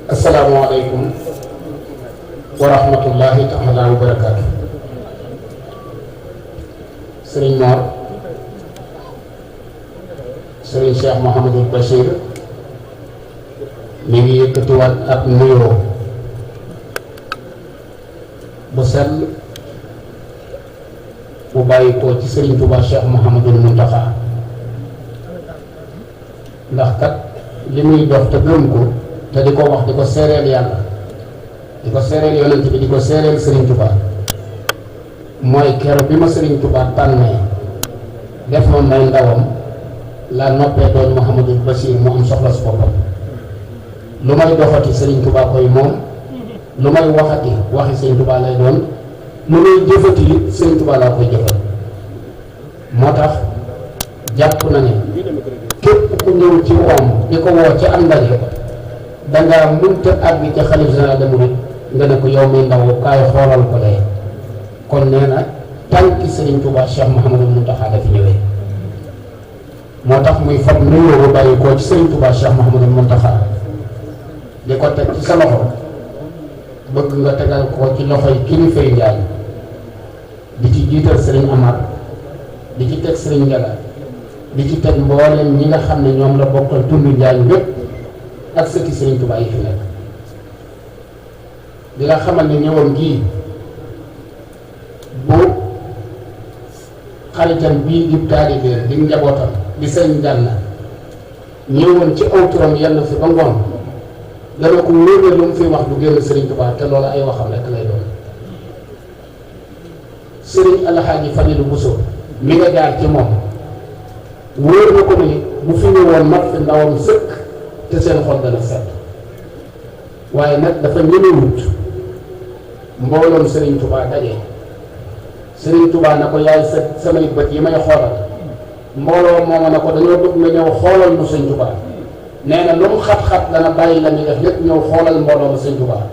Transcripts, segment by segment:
asalaamaaleykum wa rahmatullahi taala wa barakaatu. Sëriñ Mor Sëriñ Cheikh Mouhamadul Bachir mi ngi yëkkatiwaat ab nuyoo bu sell bu bàyyi ko ci Sëriñ Tuubaa Cheikh Mouhamadul Muntaxa ndax kat li muy dox te gëm ko te di ko wax di ko seereel yàlla di ko seereel yonent bi di ko seereel Sëriñ Tuubaa mooy kero bi ma Sëriñ Tuubaa tànnee def ma may ndawam la noppee doon Mouhamadul Bachir mu am soxla su boppam lu may doxati Sëriñ Tuubaa koy moom lu may waxati waxi Sëriñ Tuubaa lay doon lu may jëfati it Sëriñ Tuubaa laa koy jëfal moo tax jàpp na ne képp ku ñëw ci woom di ko woo ci am ndaje dangaa mënta àgg ci xalif général des mourides nga ne ko yow mi ndaw kaay xoolal ko lee kon nee na tànki Sëriñ Tuubaa Cheikh Mouhamadul Muntaxa dafi ñëwee moo tax muy fab nuyoo bu bàyyi koo ci Sëriñ Tuubaa Cheikh Mouhamadul Muntaxa di ko teg ci sa loxo bëgg nga tegal ko ci loxoy kilifay Njaay di ci jiital Sëriñ Amar di ci teg Sëriñ Njaga di ci teg mboolem ñi nga xam ne ñoom la bokkal tund Njaay lépp ak sëti Sëriñ Tuubaa yi fi nekk di nga xamal ne ñëwoon gii bu xaritam bii di taalibe di njabootam di sëñ Gànna ñëwoon ci aw turam yenn fi ba ngoon dana ko wóor ne lu mu fi wax du génn Sëriñ Tuubaa te loolu ay waxam rek lay doon. Sëriñ Alxaaji Falilu Buso mi nga jaar ci moom wóor na ko ni bu fi ñëwoon mat fi ndawam sëkk te seen xol dana set waaye nag dafa ñemewut mbooloom Sëriñ Tuubaa daje Sëriñ Tuubaa na ko yaay samay bët yi may xoolal mbooloo mooma na ko dañoo bëgg nga ñëw xoolal mu Sëriñ Tuubaa nee na lu mu xat-xat dana bàyyi la ñuy def lépp ñëw xoolal mbooloo ma Sëriñ Tuubaa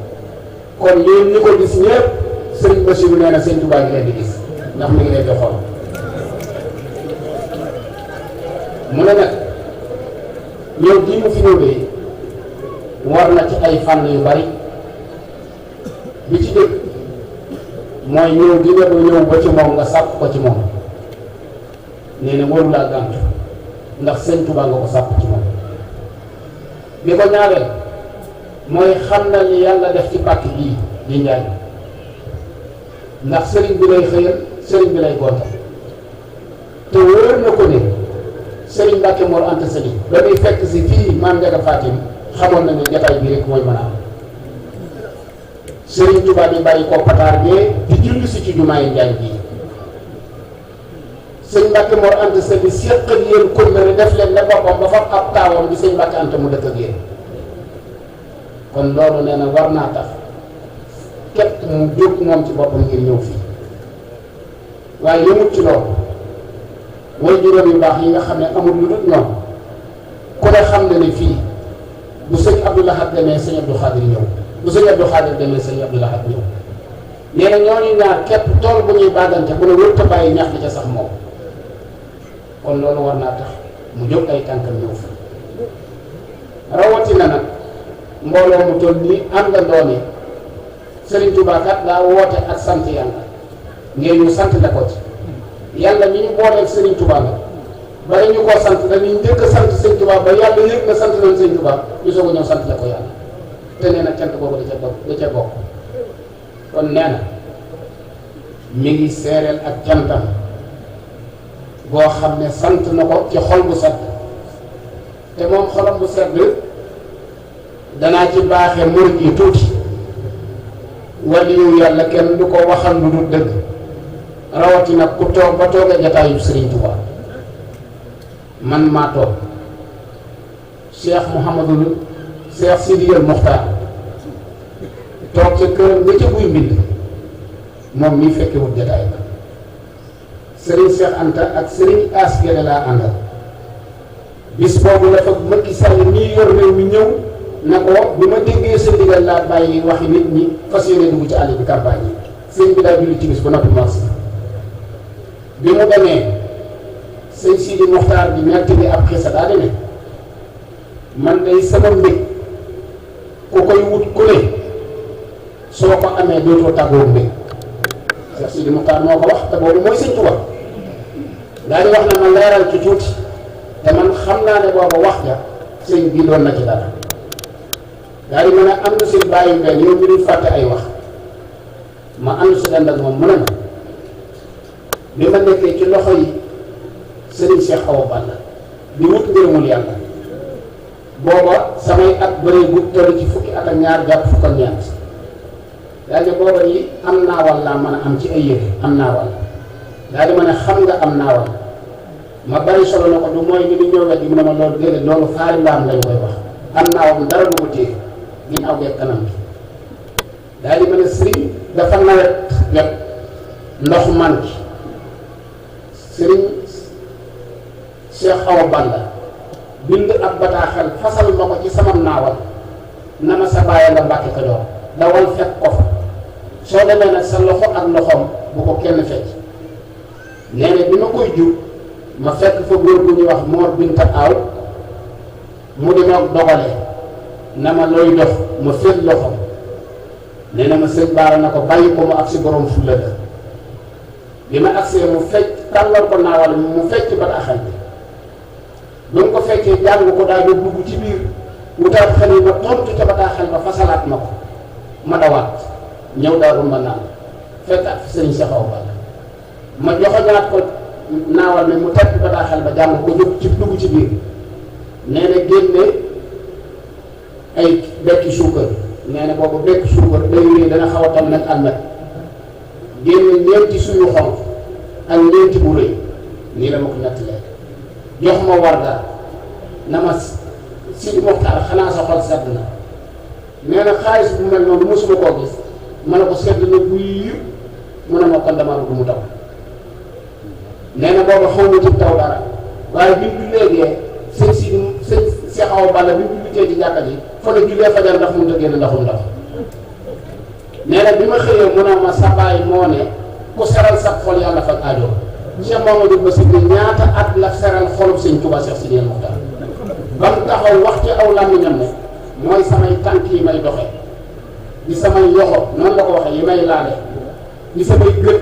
kon yéen ñi ko gis ñëpp Sëriñ Basiru nee na Sëriñ Tuubaa ngi leen di gis ndax mi ngi leen di xool mu ne nag ñëw gii mu fi ñëwee war na ci ay fànn yu bari bi ci dëkk mooy ñëw gi nga ko ñëw ba ci moom nga sàpp ko ci moom nee na waru laa gàntu ndax Sëriñ Tuubaa nga ko sàpp ci moom bi ko ñaareel mooy xam na li yàlla def ci pàkk bii di Njaay ndax sëriñ bi lay xëyal sëriñ bi lay gontal te wóor na ko ne Sëriñ Mbàkke Mor Anta Sali ba muy fekk si fii Maam Njaga Fatim xamoon na ne jataay bi rek mooy mën a am Sëriñ Tuubaa di bàyyi ko pataar bee di julli si ci jumaay Njaay bii Sëriñ Mbàkke Mor Anta Sali séq ak yéen kóllëre def leen ne boppam ba fa ab taawam bi Sëriñ Mbàkke Anta mu dëkk ak yéen kon loolu nee na war naa tax képp mu jóg moom ci boppam ngir ñëw fii waaye yëmut ci loolu way juróom yu baax yi nga xam ne amul lu dul ñoom ku ne xam ne ne fii bu sëñ Abdou Lahad demee sëñ Abdou Khadir ñëw bu sëñ Abdou Khadir demee sëñ Abdou Lahad ñëw nee na ñooñu ñaar képp tool bu ñuy bàggante bu ne wërta bàyyi ñax bi ca sax moom kon loolu war naa tax mu jóg ay tànkam ñëw fi rawatina nag mbooloo mu toll nii àndandoo ni Sëriñ Tuubaa kat daa woote ak sant yàlla ngeen ñu sant la ko ci yàlla mi ñu booleel Sëriñ Tuubaa la bari ñu koo sant dañuy njëkk a sant Sëriñ Tuubaa ba yàlla yëg na sant nañ Sëriñ Tuubaa ñu soog a ñëw sant la ko yàlla te nee na cant boobu da ca bokk kon nee na mi ngi seereel ak cantam boo xam ne sant na ko ci xol bu sedd te moom xolam bu sedd danaa ci baaxe murit yi tuuti waliyu yàlla kenn du ko waxal lu dul dëgg rawatina ku toog ba toogee jataayu Sëriñ Tuubaa man maa toog Cheikh Sidiyal Muxtaar toog ca këram nga ca buy mbind moom mii fekkewul jataay ba Sëriñ Cheikh Anta ak Sëriñ As Gede laa àndal bis boobu la fa Macky Sall nii yor réew mi ñëw na ko bi ma déggee sa ndigal laa bàyyi waxi nit ñi fas yéene dugg ci àll bi campagne yi sëñ bi daa julli timis ba noppi mars bi mu demee sëñ Sidi Muxtaar bi nekk bi ab xisa daa demee man day sama mbég ku koy wut ku ne soo ko amee dootoo tàggoo mbir Cheikh Sidi Muxtaar moo ko wax te boobu mooy Sëñ Tuubaa daa di wax na ma leeral ci tuuti te man xam naa ne booba wax ja sëñ bi doon na ci dara daa di mën a am na seen bàyyi benn yow mi dul fàtte ay wax ma ànd si dend ak moom mu ne ma bi ma nekkee ci loxo yi Sëriñ Cheikh Awa Balla di wut ngërëmul yàlla booba samay at bëree bu toll ci fukki at ak ñaar jàpp fukk ak ñeent daal di booba yi am naawal laa mën a am ci ay yëre am naawal daal di ma ne xam nga am naawal ma bari solo na ko du mooy ni ñëw wet gi mu ne ma loolu déedéet loolu faari mbaam lañ koy wax am naawal dara du ko téye giñ aw geeg kanam bi daal di ma ne sëriñ dafa nawet jot ndox manqué sëriñ Cheikh Awa Balla bind ab bataaxel fasal ma ko ci sama naawal na ma sa bàyyi nga Mbàkke Kajoor dawal fekk ko fa soo demee nag sa loxo ak loxoom bu ko kenn fecc nee na bi ma koy jur ma fekk fa góor bu ñuy wax Moor Binta Aw mu di ma dogale na ma looy dox ma féet loxoom nee na ma sëñ Baara na ko bàyyi ko mu ak si borom fulla la bi ma agsee mu fecc tàllal ko naawal mu fecc bataaxel bi ba mu ko fekkee jàng ko daal di dugg ci biir wutaat xel yi ma tontu ca bataaxel ba fasalaat ma ko ma dawaat ñëw Daaru Manaan fekkaat fi Sëriñ Cheikh Awa Balla ma joxoñaat ko naawal mi mu teg bataaxel ba jàng ko jóg ci dugg ci biir nee na génne ay bekki suukar nee na boobu bekki suukar day wéy dana xaw a tam nag almet génne ñeenti suyu xonq ak ñeenti bu rëy nii la ma ko nettalee jox ma warga na ma Sidi Muxtaar xanaa sa xol sedd na nee na xaalis bu mel noonu mosuma koo gis ma ne ko sedd na buy mu ne ma kon damaa bëgg mu taw nee na booba xaw ma ci taw dara waaye bi mu jullee sëñ Cheikh Awa Balla bi mu jullitee ci jàkka ji fa la jullee fajar ndax mënut a génn ndaxum ndox nee na bi ma xëyee mu ne ma sa baay moo ne ku seral sa xol yàlla faj aajo Cheikh Mamadou Bassirou ñaata at la seral xolub Sëñ Tuubaa Cheikh Sidi Muxtaar ba mu taxaw wax ci aw làmmiñam ne mooy samay tànk yi may doxe di samay yoxo noonu la ko waxee yi may laale di samay gët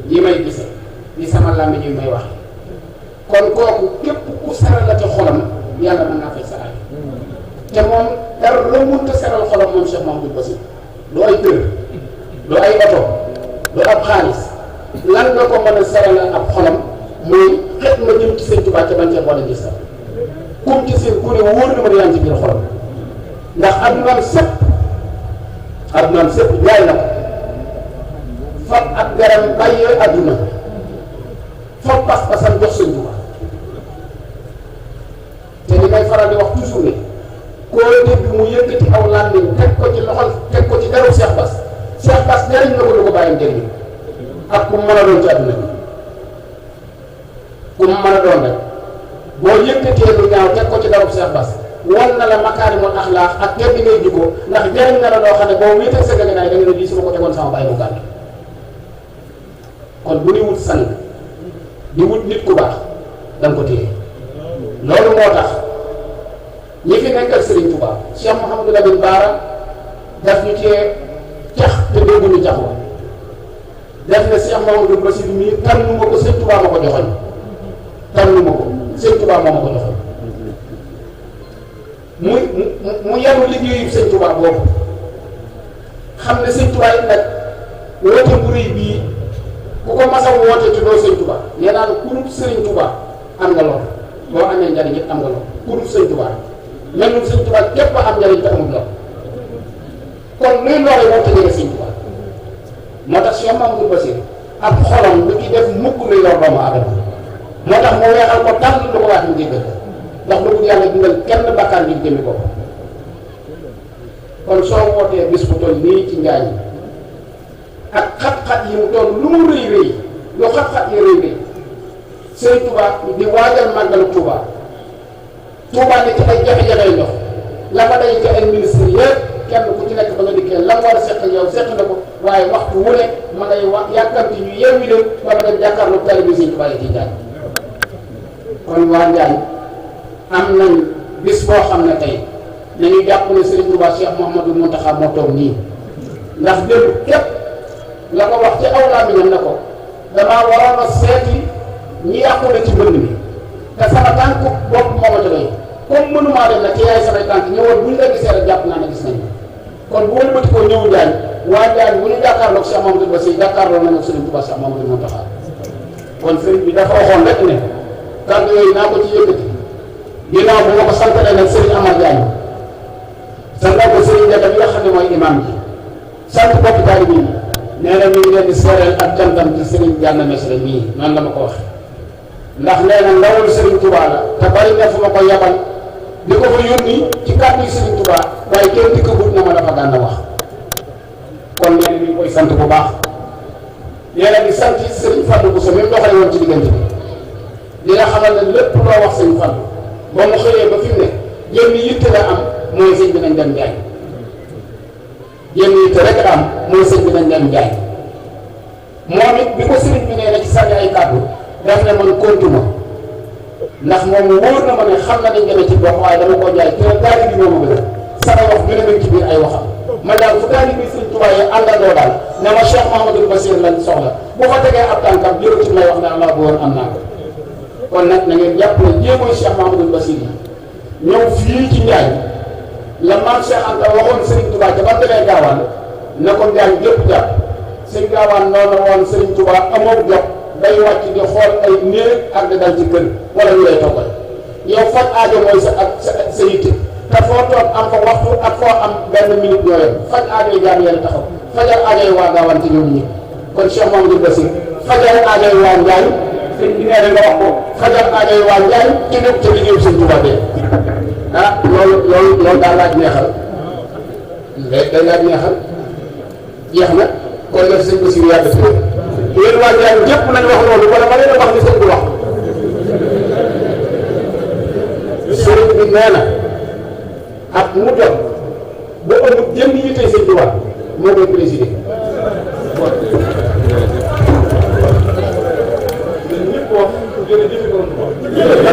yi may gise di sama làmmiñ yi may waxe kon kooku képp ku seral la ci xolam yàlla mën naa fay sa aay te moom dara loo mënta seral xolam moom Cheikh Mamadou Bassirou du ay kër du ay oto du ab xaalis lan nga ko mën a seral ab xolam muy xet ma jëm ci Sëñ Tuubaa ca bañ cee boole gis sax comme ci seen ku ne wóor na ma yaa ngi ci biir xolam ndax addunaam sëpp jaay na ko fab ak garam bàyyee adduna fab pas-pasam jox Sëñ Tuubaa te li may faral di wax toujours ne koo dégg mu yëkkati aw làmmiñ teg ko ci loxol teg ko ci deru Cheikh Bass Cheikh Bass jariñ na ko du ko bàyyam jëriñ ak ku mu mën a doon ci àdduna bi ku mu mën a doon rek boo yëkkatee lu ñaaw teg ko ci darub Cheikh Bass wan na la makaarimul axlaaq ak tedd ngay jikko ndax jariñ na la loo xam ne boo wéetal sa gànnaay da nga ne lii su ma ko tegoon sama bàyyi mu gàtt kon bu ñuy wut sang di wut nit ku baax da nga ko téye loolu moo tax ñi fi nekkal Serigne Touba Cheikh Mouhamadou Lamine Bara daf ñu cee cax te dégguñu cax wa def na Cheikh Mamadou Bassirou mii tànnu ma ko Sëñ Tuubaa ma ko joxoñ tànnu ma ko Sëñ Tuubaa moo ma ko joxoñ mu yanu liggéeyu Sëñ Tuubaa boobu xam ne Sëñ Tuubaa it nag woote bu rëy bii ku ko mas a woote ci doo Sëñ Tuubaa nee naa la ku dul Sëriñ Tuubaa am nga lool boo amee njariñ it am nga lool ku dul Sëñ Tuubaa mel ni Sëñ Tuubaa képp am njariñ te amul lool kon luy lore woote jege Sëñ Tuubaa moo tax Cheikh Mamadou Bassirou ab xolam lu ci def mukk lu yor doomu aadama moo tax mu weexal ko tànn lu ko wax ñu jéggal ndax lu ko yàlla dundal kenn bakkaar ngir jëmi ko kon soo wootee bis bu toll nii ci njaañ ak xat-xat yi mu toll lu mu rëy rëy lu xat-xat yi rëy rëy Sëñ Tuubaa di waajal màggalu Tuubaa Tuubaa ne ci ay jafe-jafe ndox la fa day ci ay ministre yëpp kenn ku ci nekk ba nga dikkee la mu war a seq yow seq na ko waaye waxtu wu ne ma ngay wax yàkkamti ñu yeewi leen ba ma dem jàkkaarloo tali bi Sëñ Tuubaa yi ci Njaañ kon waa Njaañ am nañ bis boo xam ne tey nañu jàpp ne Serigne Touba Cheikh Mouhamadou Mountakha moo toog nii ndax démb képp la ko wax ci aw làmmiñam ne ko damaa waroon a seeti ñi yàqule ci mbënd mi te sama tànk bopp moo ma jógee comme mënumaa dem nag ci yaay samay tànk ñëwoon bu ñu la gisee rek jàpp naa ne gis nañ kon bu wëlbati ko ñëw Njaañ waa Njaañ bu ñu jàkkaarloog Cheikh Mamadou Bassir jàkkaarloo nañu Serigne Touba Cheikh Mamadou Mountakha kon Serigne bi dafa waxoon rek ne kàddu yooyu naa ko ci yëkkati ginnaaw bu ma ko santalee nag Serigne Amar Diagne santal ko Serigne Ndiaga bi nga xam ne mooy imam bi sant bokk taalibe yi nee na mi ngi leen di seereel ak cantam ci Serigne Diagne Mesere nii noonu la ma ko wax ndax nee na ndawul Serigne Touba la te bari na fu ma ko yabal di ko fa yónni ci kàddu yi Serigne Touba waaye kenn dikkagut na ma dafa gànna wax kon nee na mi ngi koy sant bu baax nee na di sant Serigne Fallou Bousso même doxale woon ci diggante bi dina xamal ne lépp loo wax Serigne Fallou ba mu xëyee ba fi mu ne jënd yitte la am mooy sëñ bi nañ dem Njaay jënd yitte rek la am mooy sëñ bi nañ dem Njaay moom it bi ko Serigne bi nee na ci sànni ay kàddu daf ne man kontuma ndax moom wóor na ma ne xam na dañ gën a ci dox waaye dama koo jaay te daali bi mooma gën a sama wax gën a gën ci biir ay waxam ma daal fu daali bi Serigne Touba yi àndandoo daal ne ma Cheikh Mouhamadou Bassir lañ soxla bu fa tegee ab tànkam jëru ci may wax ne Allah bu woon am naa ko kon nag na ngeen jàpp ne jéemoy Cheikh Mouhamadou Bassir yi ñëw fii ci Njaañ la maam Cheikh Anta waxoon Serigne Touba ca ba demee gaawaan na ko Njaañ gépp jàpp sëñ gaawaan noonu woon Serigne Touba amoo jot day wàcc di xool ay néeg ak di dal ci kër wala ñu lay toggal yow faj aajo mooy sa yitte te foo toog am fa waxtu ak foo am benn minute ñoo yem faj aajo yi jaam yéen taxaw fajal aajo yi waa gaawaan ci ñoom ñi kon Cheikh Mouhamadou Bassir fajal aajo yi waa Njaañ sëñ bi nee na nga wax ko fajal aajo yi waa Njaañ ci nekk ca liggéeyu sëñ Touba bee ah loolu daal laaj neexal day laaj neexal jeex na kon def sëñ Bassir yàgg fi yéen waa Njaañ ñëpp nañ wax loolu wala ba leen a wax ni sëñ bi wax sëriñ bi nee na ak mu jot ba ëmb jënd yi tey sëñ bi wax moo koy présider ñëpp wax jërëjëf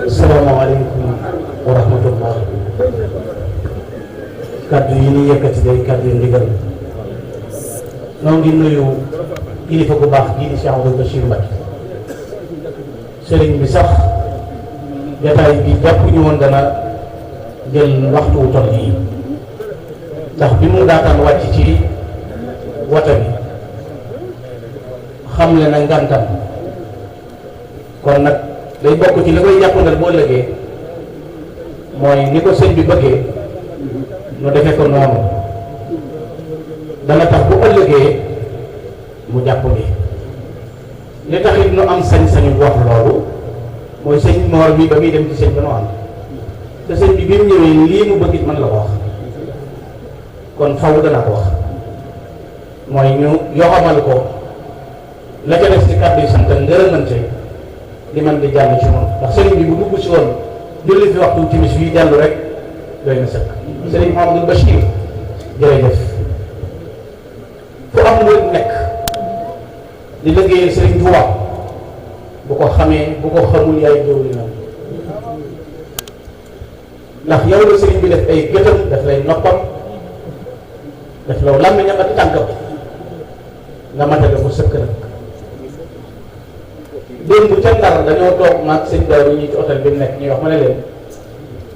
salaamaaleykum wa rahmatullah. kaddu yi ni yëkkati day kaddu yu ndigal noo ngi nuyu kilifa bu baax jii di Cheikh Amadou Bachir Mbacké sëriñ bi sax jataay bi jàpp ñu woon dana jël waxtu wu toll yi ndax bi mu daataan wàcc ci wata bi xam le na ngantam kon nag day bokk ci li koy jàppandal boo ëllëgee mooy ni ko sëñ bi bëggee nu defee ko noonu dana tax bu ëllëgee mu jàpp ni li tax it nu am sañ-sañu wax loolu mooy sëñ Mor mi ba muy dem ci sëñ ba nu am te sëñ bi bi mu ñëwee lii mu bëgg it mën la ko wax kon faw dana ko wax mooy ñu yoxamal ko la ca def ci kàddu yi sant ngërëmante li man di jàll ci moom ndax sëriñ bi bu dugg si woon julli fi waxtu timis fii dellu rek doy na sëkk sëriñ Mouhamadou Bachir jërëjëf fu am lu nekk di liggéeyal sëriñ Touba bu ko xamee bu ko xamul yaay jëwlinam ndax yow la sëriñ bi def ay gëtam daf lay noppam daf law làmmiñam ak tànkam nga matale ko sëkk nag démb ca Ndar dañoo toog maag sëñ Daw yi ñuy ci hôtel bi mu nekk ñuy wax ma ne leen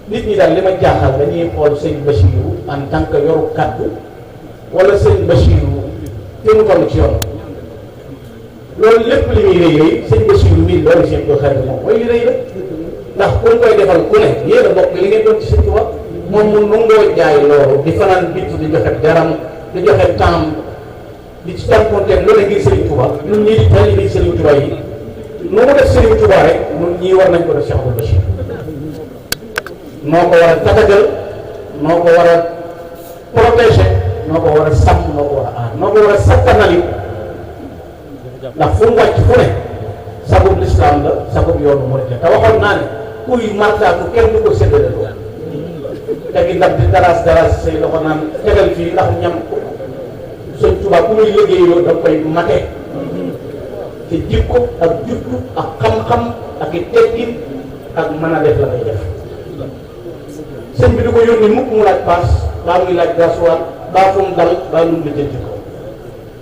nit ñi daal li ma jaaxal dañuy xool sëñ Bachirou en tant que yoru kàddu wala sëñ Bachirou te mu toll ci yoon loolu lépp li muy rëy rëy sëñ Bachirou mii loolu seen ko xarit moom mooy li rëy la ndax ku koy defal ku ne yéen a bokk li ngeen doon ci sëñ Tuubaa moom mu nangoo jaay loolu di fanaan bitt di joxe jaram di joxe temps di ci jànkuwanteel loolu ngir Serigne Touba ñun ñii di taalibe Serigne Touba yi nu mu def Serigne Touba rek ñun ñii war nañ ko def Cheikh Abdou Bachir noo ko war a tatagal noo ko war a protéger noo ko war a sàmm noo ko war a aar noo ko war a sakkanali ndax fu mu wàcc fu ne sagub lislaam la sagub yoonu murid te waxoon naa ne kuy martaatu kenn du ko séddale loo tegi ndab di daraas say loxo naan tegal fii ndax ñam Sëñ Tuubaa ku muy liggéeyoo da koy mate te jikko ak juddu ak xam-xam ak i teggin ak mën a def la ngay def sëñ bi du ko yónni mukk mu laaj paas baa muy laaj gasoil baa fu mu dal baa lu mu lijjanti ko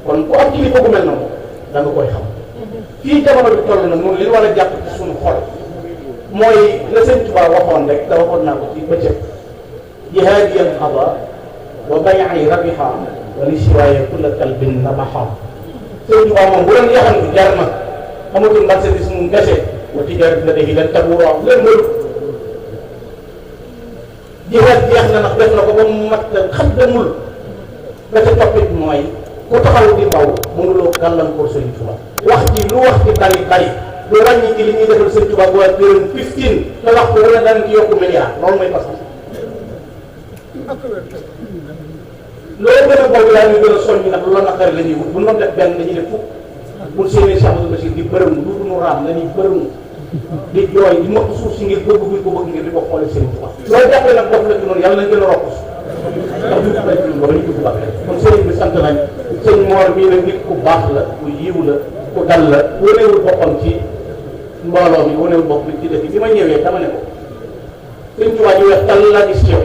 kon ku am kilifa gu mel noonu da nga koy xam fii jamono bi toll nag noonu li war a jàpp ci suñu xol mooy la Sëñ Tuubaa waxoon rek da waxoon naa ko ci bëccëg jihaadiyan xaba wa bay'i rabiha wa li siwaaye kulla kalbin nabaha Sëñ Tuubaa moom bu doon yaxantu jar na amatul marchandise mu ngese wa tijaaratu ladayhi lan tabuura leen mënu jihaad jeex na ndax def na ko ba mu mat xam demul ba ca toppit mooy ku taxaw di mbaw mënuloo gàllankoor Sëñ Tuubaa wax ji lu wax ci bari bari lu wàññi ci li ñuy defal Sëñ Tuubaa bu waa gërëm 15 te wax ko wala daan ci yokku milliard loolu mooy pas-pas loolu gën a boobu daal ñu gën a soññi ndax lu la naqari la ñuy wut bu ñu doon def benn dañuy def fukk pour séenee Cheikh Abdou Bachir di bërëm lu nu raam dañuy bërëm di jooy di mokk suuf si ngir bëgg buñ ko bëgg ngir di ko xoolee Sëñ Tuubaa loolu jàppee nag dof la ci noonu yàlla nañ gën a rokkus ndax ñu bay ci loolu ñu dugg baax kon sëriñ bi sant nañ sëñ Mor mii nag nit ku baax la ku yiw la ku dal la wonewul boppam ci mbooloo mi wonewul boppam ci dëkk bi ma ñëwee dama ne ko Sëñ Tuubaa ji weex tal laa gis yow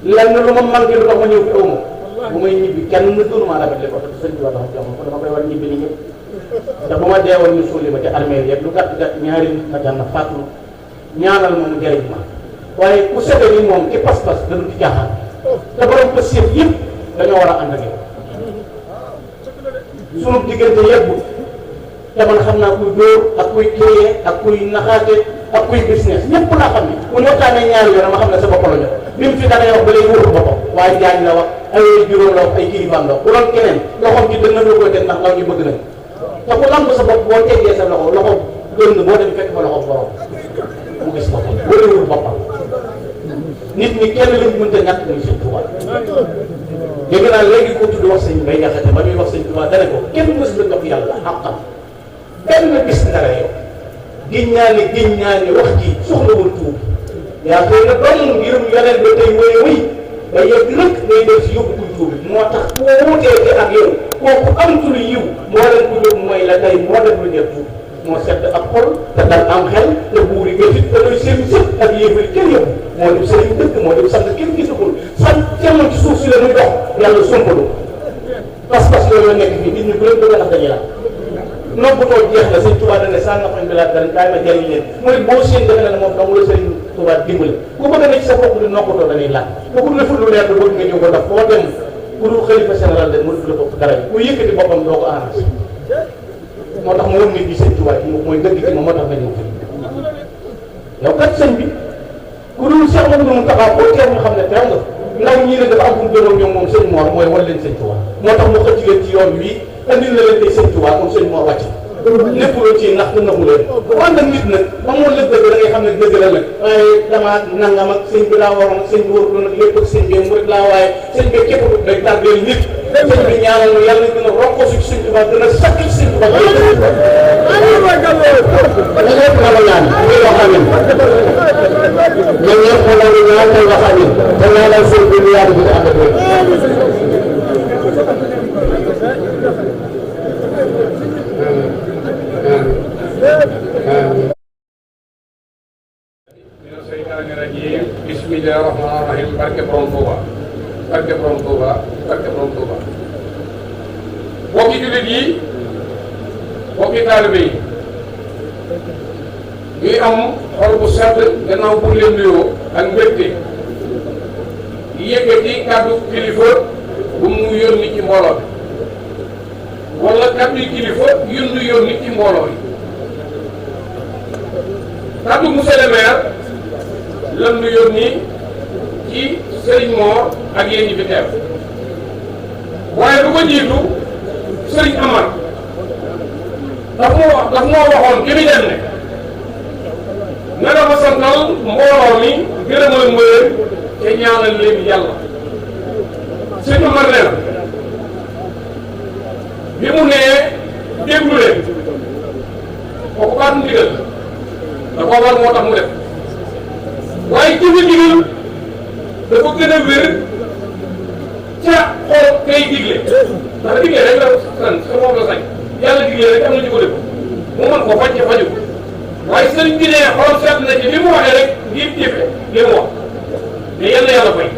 lenn lu ma manqué lu tax ma ñëw fi aw ma bu may ñibbi kenn dunu maa rafet le ko te Sëñ Tuubaa tax jox ma ko dama koy war ñibbi ni ñëpp te bu ma deewoon ñu suuli ma ci armée yëpp lu gàtt gàtt ñaari nit ma jànn fàttu ñaanal ma mu jëriñ ma waaye ku sete ni moom ci pas-pas dañu ci jaaxaan te borom pësief yëpp dañoo war a ànd ak yow sunu diggante yëggu te man xam naa kuy dóor ak kuy créer ak kuy naxaate ak kuy business ñëpp laa xam ne bu ñu waxtaanee ñaari yoon ma xam ne sa bopp la jox bi mu fi dangay wax ba léegi wóoru boppam waaye jaañ la wax ay juróom la wax ay kilifaam la wax bu doon keneen loxoom ci dënn la koy teg ndax ndaw ñu bëgg nañ te ku lamb sa bopp boo teggee sa loxo dënn boo dem fekk fa loxo borom mu gis boppam wóorewul boppam nit ñi kenn lañ mënta ñàkk muy Sëñ Tuubaa dégg naa léegi ko tudd wax sëñ Mbay Jaxate ba muy wax Sëñ Tuubaa dane ko kenn mës la jox yàlla xaqam benn bis dara yow giñ naa ne wax ji soxlawul tuub yaa xëy na doom ngirum yeneen ba tey wéy ba yegg nag ngay def si yóbbu kuy tuubi moo tax ku wuutee ak yow kooku amatul yiw moo leen ko jóg mooy la tey moo def lu def tuub moo sedd ak xol te dal am xel te buur yi gësit te doy seen sët ak yéefari kenn yëpp moo def sëriñ dëkk moo def sant kenn gisagul sant temoon ci suuf si la muy dox yàlla sompalu pas-pas yooyu la nekk fii nit ñi bu leen bëgg a nax dañuy la noppatoo jeex la Sëñ Tuubaa dane sànn fañ bi laa dara kaay ma jëriñ leen mu ne boo seen defe na ne moom dong la Sëñ Tuubaa dimbali ku bëgg na ci sa bopp di noppatoo dañuy laaj te ku deful lu leer da bëgg nga ñëw ko def foo dem ku dul xalifa général de mu def la bopp dara bi ku yëkkati boppam doo ko arrangé moo tax mu won nit ñi Sëñ Tuubaa yi mooy dëgg ci moom moo tax nga ñëw fi yow kat sëñ bi ku dul Cheikh Mamadou Moustapha boo teew ñu xam ne teew nga ndaw ñii ne dafa am fu mu gënoon ñoom moom Sëñ Mor mooy wan leen Sëñ Tuubaa moo tax mu xëcc leen ci yoon wi andil na leen tey Sëñ Tuubaa comme Sëñ Mor wàcc lépp loo ci nax te naxu leen bu ànd ak nit nag ba moo lépp dëgg da ngay xam ne dëgg la nag waaye damaa nangam ak sëñ bi laa waroon ak sëñ bi waruloon ak lépp ak sëñ bi mu rek laa waaye sëñ bi képp day tardeel nit sëñ bi ñaanal na yàlla gën a rokkoosu ci Sëñ Tuubaa gën a sakk ci Sëñ Tuubaa lépp na ko ñaan ngay wax amin ñoom ñëpp na la ñaan tey wax amin te ñaanal sëñ bi yàlla bi ànd ak rek bismillaahi rahmaani rahiim barke borom Tuuba barke borom Tuuba barke borom Tuuba bokki jullit yi bokki taalibe yi ñuy am xol bu sedd gannaaw bu leen nuyoo ak mbégte yëkkati kàddu kilifa bu mu yónni ci mbooloo bi wala kàddu kilifa yónni ci mbooloo bi kàddu monsieur le maire lan nu yónni ci Serigne Mor ak yéen ñi fi teew waaye lu ko jiitu Serigne Amar daf moo waxoon ki mi dem ne na nga ma santal mbooloo mi gërëmal ma leen te ñaanal leen yàlla. Serigne Amar nee na bi mu nee déglu leen kooku baatu ndigal da koo war moo tax mu def waaye jëfe ndigal dafa gën a wér ca xool kay digle ndax digle rek la san sa moom la sañ yàlla digle rek am na ñu ko def mu mën ko faj ca faju waaye sëriñ bi ne xool seet na ci li mu waxee rek ngir jëfe li mu wax te yal na yàlla fay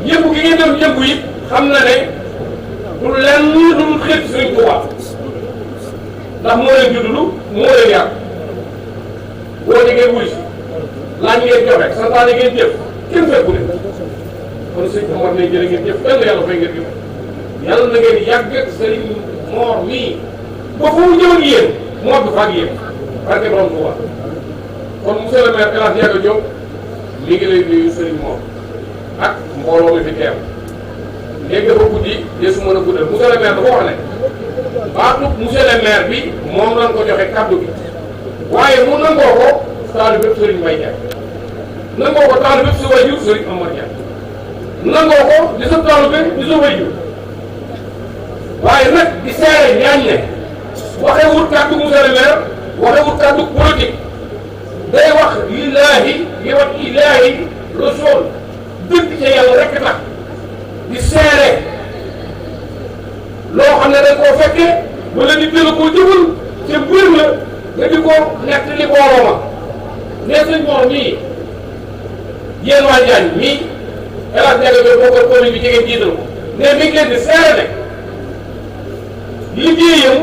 yëngu gi ngeen dem yëngu it xam na ne du lenn lu dul xeet Sëriñ Tuubaa ndax moo leen juddulu moo leen yar woote ngeen wuy si laaj ngeen joxe santaane ngeen jëf kenn fekku leen kon sëñ Omar ne jërë ngeen jëf benn yàlla fay ngeen jëf yàlla na ngeen yàgg ak Sëriñ Mor mii ba fu mu ñëw ak yéen mu àgg fa ak yéen barke borom Tuubaa kon monsieur le maire El Hadj Ndiaga Diop mi ngi lay nuyu Sëriñ Mor ak mbooloo mi fi teew léegi dafa guddi de su mën a guddal monsieur le maire dafa wax ne baatu monsieur le maire bi moom lañ ko joxe kaddu bi waaye mu nangoo ko taalu bépp Serigne Mbaye Ndiaye nangoo ko taalu bépp si wajur Serigne Amar Ndiaye nangoo ko di sa taalu bépp di sa wajur waaye nag di seere ñaañ ne waxee wut kaddu monsieur le maire waxee wut kaddu politique day wax lillaahi li wax illaahi rasul dëgg ca yàlla rek tax di seere loo xam ne dañ koo fekkee wala nit dina koo jëfal ca mbir la nga di ko nekk li booloo ma ne sëñ Mor mii yéen waa Njaañ mii El Hadj Ndiaga Diop boo ko commune bi jigéen jiital ko ne mi ngi leen di seere ne liggéeyam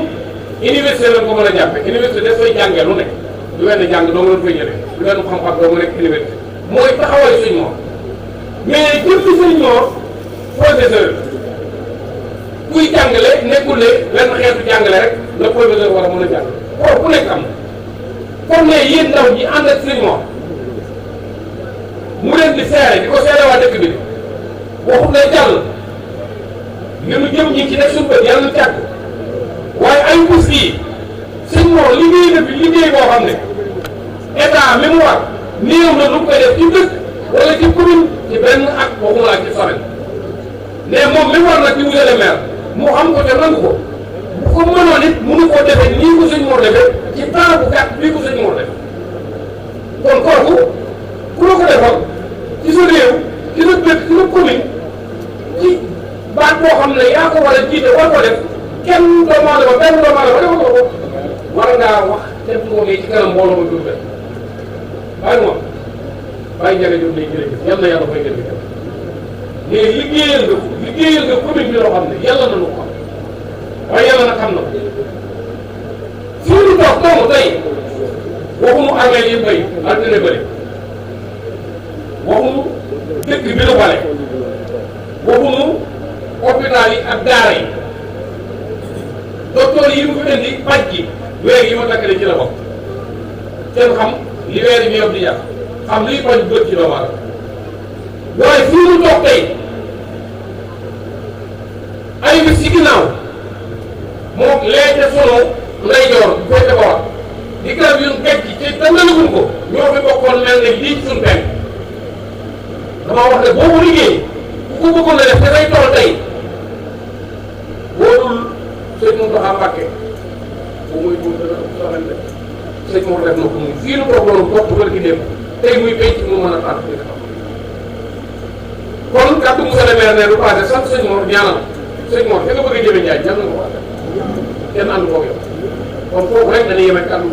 université lañ ko mën a jàppe université des fay jàngee lu nekk du wenn jàng doo nga doon fay jëlee du wenn xam-xam doo nga nekk université mooy taxawal sëñ Mor mais jëf ci sëñ Mor professeur kuy jàngale nekkul ne benn xeetu jàngale rek la professeur war a mën a jàng kooku ku nekk am na kon ne yéen ndaw ñi ànd ak sëñ Mor mu leen di seere di ko seere waa dëkk bi waxut ne jàll li nu jëm ñi ci nekk suñu bët yàlla na càgg waaye ay bés yi sëñ Mor liggéey na fi liggéey boo xam ne état mi mu war néew na lu koy def ci dëkk wala ci commune ci benn ak waxuma laa ci semaine mais moom mi war nag ci monsieur le maire mu xam ko te nangu ko bu ko mënoon it mënu koo defee nii ko sëñ Mor defee ci temps bu gàtt bii ko sëñ Mor def kon kooku ku la ko defal ci sa réew ci sa dëkk ci sa commune ci baat boo xam ne yaa ko war a jiite war ko def kenn doomu aadama benn doomu aadama defal ko war ngaa wax te toogee ci kanam mbooloo ma jur benn bàyyi moom bàyyi Ndiaga Diop lay jërëjëf yal na yàlla fay gën a mais liggéeyal nga commune bi loo xam ne yàlla na lu ko xam waaye yàlla nag xam na ko fii ñu toog doomu tey waxuñu armée yi bay altine bëri waxuñu dëkk bi lu bale waxuñu hôpital yi ak daara yi docteur yi mu fi indi paj gi weer yi ma takkale ci la bokk kenn xam li weer yi yóbbu di yàq xam liy paj bët ci doomu aadama waaye fii mu toog tey ay bis ci ginnaaw moom lee ca sunu ndeyjoor bu fekk ko wax di garab yu gàcc ci tànnaluguñ ko ñoo fi bokkoon mel ne lii ci suñu penk damaa wax ne boobu liggéey ku ko bëggoon a def te day toll tey boo dul sëñ Mountakha Mbacké boo muy buur dana soxante sëñ Mor def na ko muy fii nu toog loolu toog bu gi dem tey muy penc mu mën a tànn kon kàddu monsieur le maire ne du passé sant sëñ Mor ñaanal sëñ Mor te nga bëgg a jëme Njaay ñaan na ko wax kenn ànd koog yow kon foofu rek dañuy yem ak kàddu